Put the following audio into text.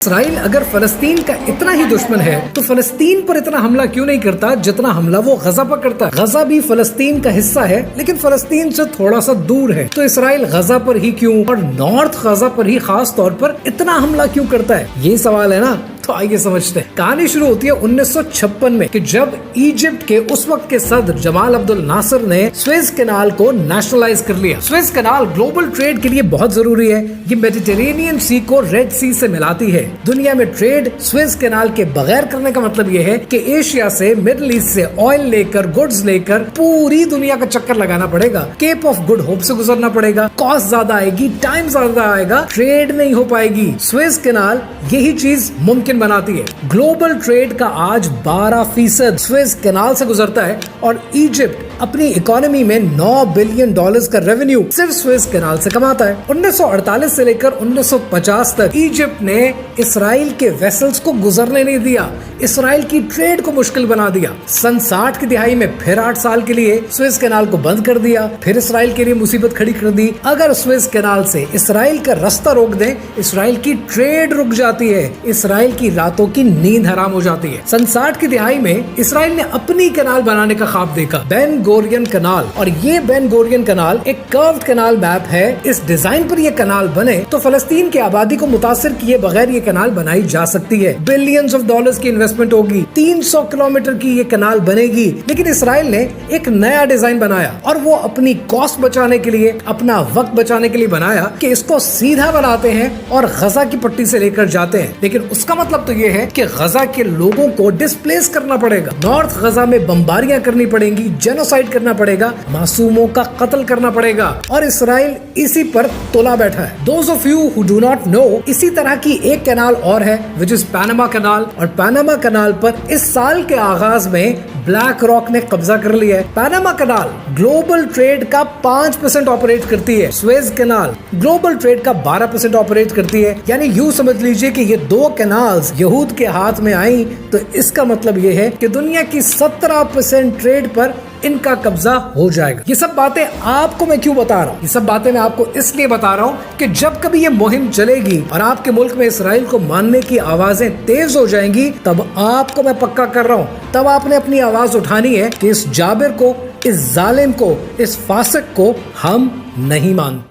اسرائیل اگر فلسطین کا اتنا ہی دشمن ہے تو فلسطین پر اتنا حملہ کیوں نہیں کرتا جتنا حملہ وہ غزہ پر کرتا ہے؟ غزہ بھی فلسطین کا حصہ ہے لیکن فلسطین سے تھوڑا سا دور ہے، تو اسرائیل غزہ پر ہی کیوں اور نارتھ غزہ پر ہی خاص طور پر اتنا حملہ کیوں کرتا ہے؟ یہ سوال ہے نا، تو آئیے سمجھتے ہیں۔ کہانی شروع ہوتی ہے 1956 میں کہ جب ایجپٹ کے اس وقت کے صدر جمال عبد الناصر نے سویز کینال کو نیشنلائز کر لیا۔ سویز کینال گلوبل ٹریڈ کے لیے بہت ضروری ہے، یہ میڈیٹرینین سی کو ریڈ سی سے ملاتی ہے۔ دنیا میں ٹریڈ سویز کینال کے بغیر کرنے کا مطلب یہ ہے کہ ایشیا سے مڈل ایسٹ سے آئل لے کر گڈز لے کر پوری دنیا کا چکر لگانا پڑے گا، کیپ آف گڈ ہوپ سے گزرنا پڑے گا، کاسٹ زیادہ آئے گی، ٹائم زیادہ آئے گا، ٹریڈ نہیں ہو پائے گی۔ سویز کینال یہی چیز ممکن بناتی ہے۔ گلوبل ٹریڈ کا آج 12% سویز کینال سے گزرتا ہے اور ایجپٹ اپنی اکانومی میں $9 بلین کا ریونیو صرف سویز کینال سے کماتا ہے۔ 1948 سے لے کر 1950 تک ایجپٹ نے اسرائیل کے ویسلز کو گزرنے نہیں دیا، اسرائیل کی ٹریڈ کو مشکل بنا دیا۔ سن 60 کی دہائی میں پھر 8 سال کے لیے سویز کینال کو بند کر دیا، پھر اسرائیل کے لیے مصیبت کھڑی کر دی۔ اگر سویز کینال سے اسرائیل کا راستہ روک دیں، اسرائیل کی ٹریڈ رک جاتی ہے، اسرائیل کی راتوں کی نیند حرام ہو جاتی ہے۔ سن 60 کی دہائی میں اسرائیل نے اپنی کینال بنانے کا خواب دیکھا، بین گورین کینال، اور یہ بین گورین کینال ایک کروڈ کینال میپ ہے۔ اس ڈیزائن پر یہ کینال بنے تو فلسطین کی آبادی کو متاثر کیے بغیر یہ کینال بنائی جا سکتی ہے۔ بلینز آف ڈالرز کی انویسٹمنٹ ہوگی، 300 کلومیٹر کی یہ کینال بنے گی۔ لیکن اسرائیل نے ایک نیا ڈیزائن بنایا اور وہ اپنی کاسٹ بچانے کے لیے، اپنا وقت بچانے کے لیے بنایا کہ اس کو سیدھا بناتے ہیں اور غزہ کی پٹی سے لے کر جاتے ہیں۔ لیکن اس کا مطلب تو یہ ہے کہ غزہ کے لوگوں کو ڈسپلیس کرنا پڑے گا، نارتھ غزہ میں بمباریاں کرنی پڑیں گی، جینوسائیڈ کرنا پڑے گا، معصوموں کا قتل کرنا پڑے گا، اور اسرائیل اسی پر تولا بیٹھا ہے۔ Those of you who do not know، اسی طرح کی ایک کینال اور ہے which is پاناما کینال، اور پاناما کینال پر اس سال کے آغاز میں بلیک راک نے قبضہ کر لیا ہے۔ پاناما کینال گلوبل ٹریڈ کا 5% آپریٹ کرتی ہے، سویز کینال گلوبل ٹریڈ کا 12% آپریٹ کرتی ہے۔ یعنی یوں سمجھ لیجئے کہ یہ دو کینالز یہود کے ہاتھ میں آئیں تو اس کا مطلب یہ ہے کہ دنیا کی 17% ٹریڈ پر ان کا قبضہ ہو جائے گا۔ یہ سب باتیں آپ کو میں کیوں بتا رہا ہوں؟ یہ سب باتیں میں آپ کو اس لیے بتا رہا ہوں کہ جب کبھی یہ مہم چلے گی اور آپ کے ملک میں اسرائیل کو ماننے کی آوازیں تیز ہو جائیں گی، تب آپ کو میں پکا کر رہا ہوں، تب آپ نے اپنی آواز اٹھانی ہے کہ اس جابر کو، اس ظالم کو، اس فاسق کو ہم نہیں مانتے۔